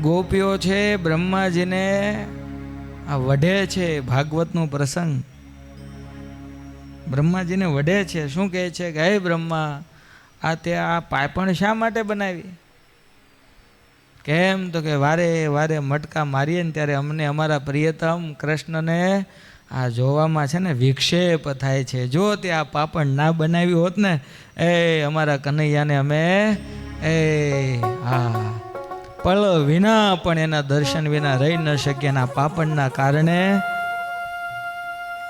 ગોપીઓ છે બ્રહ્માજીને આ વઢે છે. ભાગવતનો પ્રસંગ બ્રહ્માજીને વઢે છે. શું કહે છે કે હે બ્રહ્મા, આ તે આ પાયપણ શા માટે બનાવી? કેમ તો કે વારે વારે મટકા મારીએ ને ત્યારે અમને અમારા પ્રિયતમ કૃષ્ણને આ જોવામાં છે ને વિક્ષેપ થાય છે. જો તે આ પાપણ ના બનાવી હોત ને એ અમારા કનૈયાને અમે પળ વિના પણ એના દર્શન વિના રહી ન શકીએ. એના પાપણના કારણે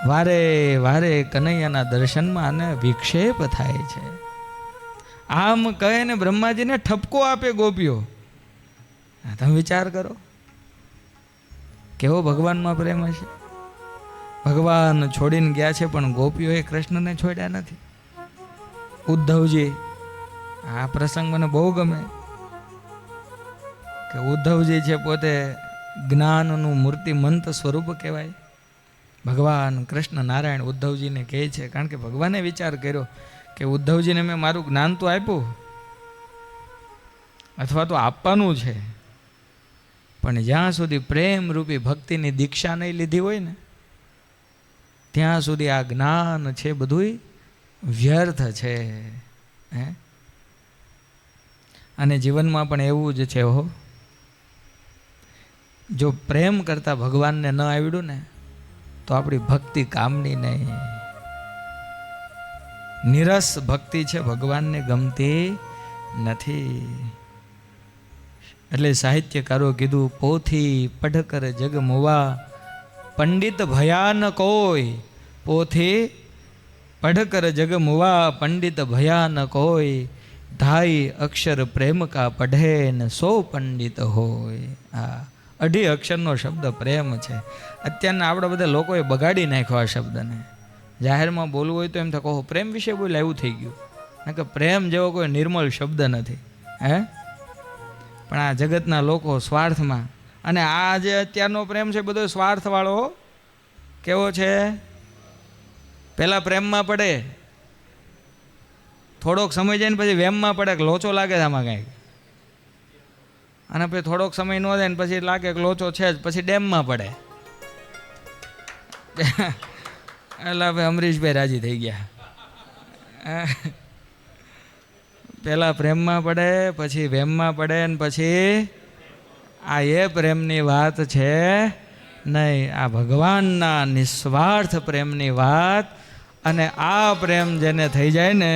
વારે વારે કનૈયાના દર્શનમાં આને વિક્ષેપ થાય છે. આમ કહે ને બ્રહ્માજીને ઠપકો આપે ગોપીઓ. તમે વિચાર કરો કેવો ભગવાનમાં પ્રેમ હશે. ભગવાન છોડીને ગયા છે પણ ગોપીઓએ કૃષ્ણને છોડ્યા નથી. ઉદ્ધવજી, આ પ્રસંગ મને બહુ ગમે કે ઉદ્ધવજી છે પોતે જ્ઞાનનું મૂર્તિમંત સ્વરૂપ કહેવાય. ભગવાન કૃષ્ણ નારાયણ ઉદ્ધવજીને કહે છે, કારણ કે ભગવાને વિચાર કર્યો કે ઉદ્ધવજીને મેં મારું જ્ઞાન તો આપ્યું અથવા તો આપવાનું છે, પણ જ્યાં સુધી પ્રેમ રૂપી ભક્તિની દીક્ષા નહીં લીધી હોય ને ત્યાં સુધી આ જ્ઞાન છે બધું વ્યર્થ છે. અને જીવનમાં પણ એવું જ છે હો. જો પ્રેમ કરતા ભગવાનને ન આવડ્યું ને તો આપણી ભક્તિ કામની નહીં. નિરસ ભક્તિ છે ભગવાનને ગમતી નથી. એટલે સાહિત્યકારો કીધું, પોથી પઢ કર જગ મુવા પંડિત ભયા ન કોઈ. પોથી પઢ કર જગ મુવા પંડિત ભયા ન કોઈ. ઢાઈ અક્ષર પ્રેમ કા પઢે ને 100 પંડિત હોય. હા, 2.5 અક્ષરનો શબ્દ પ્રેમ છે. અત્યારના આપણા બધા લોકોએ બગાડી નાખ્યો આ શબ્દને. જાહેરમાં બોલવું હોય તો એમ થાય કહો પ્રેમ વિશે બોલે, એવું થઈ ગયું. કારણ કે પ્રેમ જેવો કોઈ નિર્મળ શબ્દ નથી. પણ આ જગતના લોકો સ્વાર્થમાં, અને આ જે અત્યારનો પ્રેમ છે બધો સ્વાર્થવાળો. કેવો છે? પહેલાં પ્રેમમાં પડે, થોડોક સમય જાય ને પછી વેમમાં પડે કે લોચો લાગે છે આમાં કાંઈક, અને પછી થોડોક સમય ન જાય ને પછી લાગે કે લોચો છે જ, પછી ડેમમાં પડે. એટલે ભાઈ અમરીશભાઈ રાજી થઈ ગયા. પહેલાં પ્રેમમાં પડે, પછી વેમમાં પડે ને પછી આ એ પ્રેમની વાત છે નહીં. આ ભગવાનના નિસ્વાર્થ પ્રેમની વાત. અને આ પ્રેમ જેને થઈ જાય ને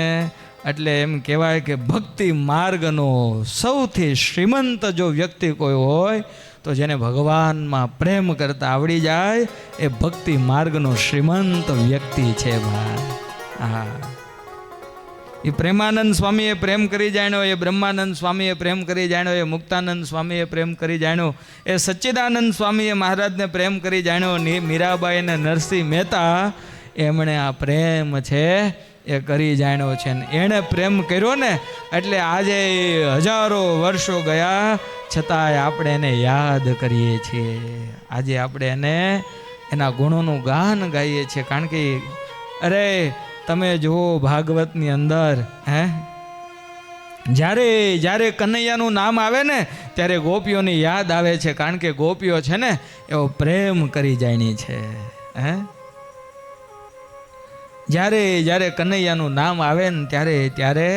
એટલે એમ કહેવાય કે ભક્તિ માર્ગનો સૌથી શ્રીમંત જો વ્યક્તિ કોઈ હોય તો જેને ભગવાનમાં પ્રેમ કરતા આવડી જાય એ ભક્તિ માર્ગનો શ્રીમંત વ્યક્તિ છે ભાઈ. હા, એ પ્રેમાનંદ સ્વામીએ પ્રેમ કરી જાણ્યો, એ બ્રહ્માનંદ સ્વામીએ પ્રેમ કરી જાણ્યો, એ મુક્તાનંદ સ્વામીએ પ્રેમ કરી જાણ્યો, એ સચ્ચિદાનંદ સ્વામીએ મહારાજને પ્રેમ કરી જાણ્યો, મીરાબાઈ અને નરસિંહ મહેતા એમણે આ પ્રેમ છે એ કરી જાણ્યો છે. ને એણે પ્રેમ કર્યો ને એટલે આજે હજારો વર્ષો ગયા છતાંય આપણે એને યાદ કરીએ છીએ. આજે આપણે એને એના ગુણોનું ગાન ગાઈએ છીએ. કારણ કે અરે તમે જુઓ ભાગવતની અંદર જ્યારે જ્યારે કનૈયાનું નામ આવે ને ત્યારે ગોપીઓની યાદ આવે છે. કારણ કે ગોપીઓ છે ને એવો પ્રેમ કરી જાણી છે. જ્યારે જ્યારે કનૈયાનું નામ આવે ને ત્યારે ત્યારે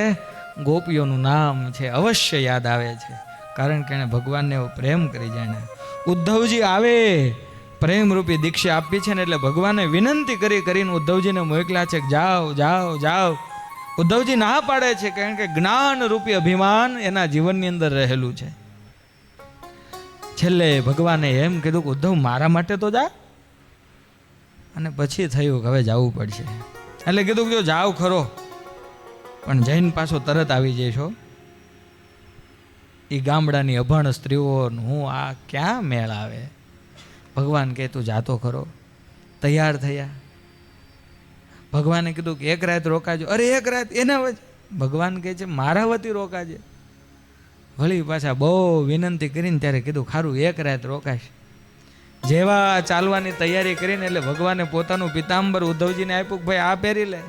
ગોપીઓનું નામ છે અવશ્ય યાદ આવે છે. કારણ કે એણે ભગવાનને એવો પ્રેમ કરી જાણે. ઉદ્ધવજી આવે, પ્રેમરૂપી દીક્ષા આપી છે ને એટલે ભગવાને વિનંતી કરીને ઉદ્ધવજીને મોકલ્યા છે કે જાઓ જાઓ જાઓ. ઉદ્ધવજી ના પાડે છે કારણ કે જ્ઞાનરૂપી અભિમાન એના જીવનની અંદર રહેલું છે. છેલ્લે ભગવાને એમ કીધું કે ઉદ્ધવ મારા માટે તો જા. અને પછી થયું કે હવે જવું પડશે. એટલે કીધું કે જો જાઓ ખરો પણ જૈન પાછો તરત આવી જઈશો. એ ગામડાની અભણ સ્ત્રીઓનું હું આ ક્યાં મેળ આવે. ભગવાન કહે તું જાતો ખરો. તૈયાર થયા. ભગવાને કીધું કે 1 રાત રોકાજો. અરે 1 રાત એના વચ્ચે ભગવાન કહે છે મારા વતી રોકાજે. વળી પાછા બહુ વિનંતી કરીને ત્યારે કીધું ખારું 1 રાત રોકાશ. જેવા ચાલવાની તૈયારી કરીને એટલે ભગવાને પોતાનું પિતાંબર ઉદ્ધવજીને આપ્યું કે ભાઈ આ પહેરી લે.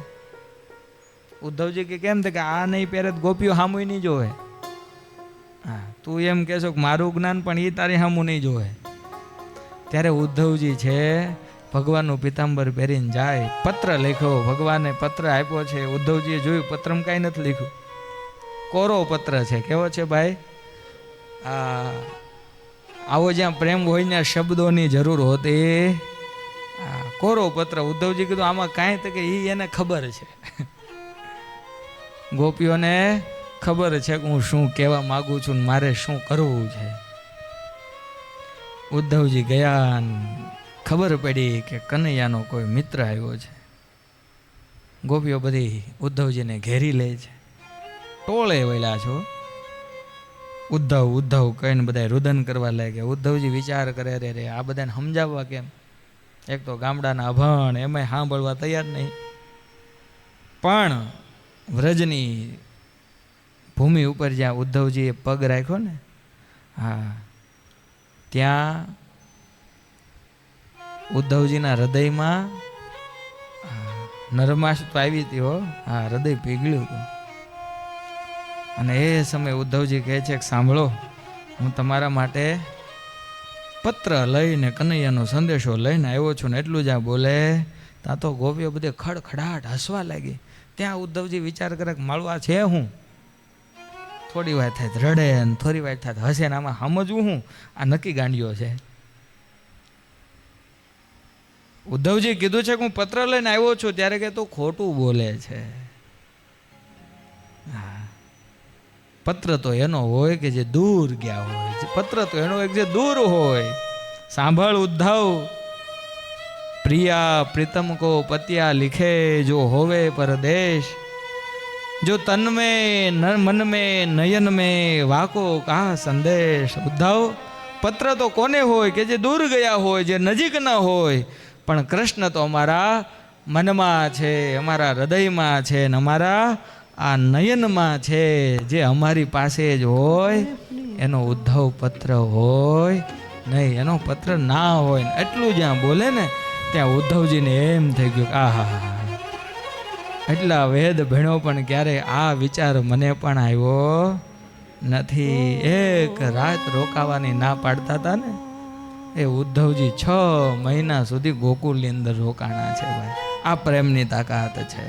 ઉદ્ધવજી કે કેમ કે આ નહીં પહેરે ગોપીઓ સામુય નહીં જોવે. હા, તું એમ કહેશો કે મારું જ્ઞાન પણ એ તારી સામું નહીં જોવે. ત્યારે ઉદ્ધવજી છે ભગવાનનું પિતાંબર પહેરીને જાય, પત્ર લખ્યો, ભગવાને પત્ર આપ્યો છે. ઉદ્ધવજીએ જોયું પત્રમાં કાંઈ નથી લખ્યું, કોરો પત્ર છે. કેવો છે ભાઈ? આવો જ્યાં પ્રેમ હોય ત્યાં શબ્દોની જરૂર હોતી. કોરો પત્ર. ઉદ્ધવજી કીધું આમાં કાંઈ તો કે એને ખબર છે, ગોપીઓને ખબર છે કે હું શું કહેવા માગું છું ને મારે શું કરવું છે. ઉદ્ધવજી ગયા, ખબર પડી કે કનૈયાનો કોઈ મિત્ર આવ્યો છે. ગોપીઓ બધી ઉદ્ધવજીને ઘેરી લે છે, ટોળે વળ્યા છો. ઉદ્ધવ ઉદ્ધવ કહીને બધા રુદન કરવા લાગ્યા. ઉદ્ધવજી વિચાર કરે, રે આ બધાને સમજાવવા કેમ? એક તો ગામડાના અભણ, એમાંય સાંભળવા તૈયાર નહીં. પણ વ્રજની ભૂમિ ઉપર જ્યાં ઉદ્ધવજીએ પગ રાખ્યો ને, હા, ત્યાં ઉદ્ધવજીના હૃદયમાં નરમાશ તો આવી હતી હો. હા, હૃદય પીગળ્યું હતું. અને એ સમયે ઉદ્ધવજી કહે છે કે સાંભળો, હું તમારા માટે પત્ર લઈને કનૈયાનો સંદેશો લઈને આવ્યો છું. ને એટલું જ્યાં બોલે ત્યાં તો ગોપીઓ બધે ખડખડાટ હસવા લાગી. ત્યાં ઉદ્ધવજી વિચાર કરે કે મળવા છે હું. થોડી વાર થાય રડે ને થોડી વાર થાય હસે ને આમાં સમજવું હું, આ નક્કી ગાંડિયો છે. ઉદ્ધવજી કીધું છે કે હું પત્ર લઈને આવ્યો છું, ત્યારે કે તું ખોટું બોલે છે. પત્ર તો એનો હોય કે જે દૂર ગયા હોય, પત્ર તો એનો એક જે દૂર હોય. સાંભળ ઉદ્ધવ, પ્રિયા પ્રીતમ કો પતિયા लिखे जो होवे परदेश, जो तन में मन में नयन में वाको का संदेश. उद्धव, पत्र तो कोने હોય કે જે દૂર ગયા હોય, જે નજીક ન હોય, પણ કૃષ્ણ તો અમારા મનમાં છે, અમારા હૃદયમાં છે, ને અમારા આ નયનમાં છે, જે અમારી પાસે જ હોય. એનો ઉદ્ધવ પત્ર હોય નહીં, એનો પત્ર ના હોય. એટલું જ્યાં બોલે ને ત્યાં ઉદ્ધવજીને એમ થઈ ગયું કે આહા, એટલા વેદ ભણ્યો પણ ક્યારે આ વિચાર મને પણ આવ્યો નથી. એક રાત રોકાવાની ના પાડતા હતા ને, એ ઉદ્ધવજી 6 મહિના સુધી ગોકુળની અંદર રોકાણા છે ભાઈ. આ પ્રેમની તાકાત છે.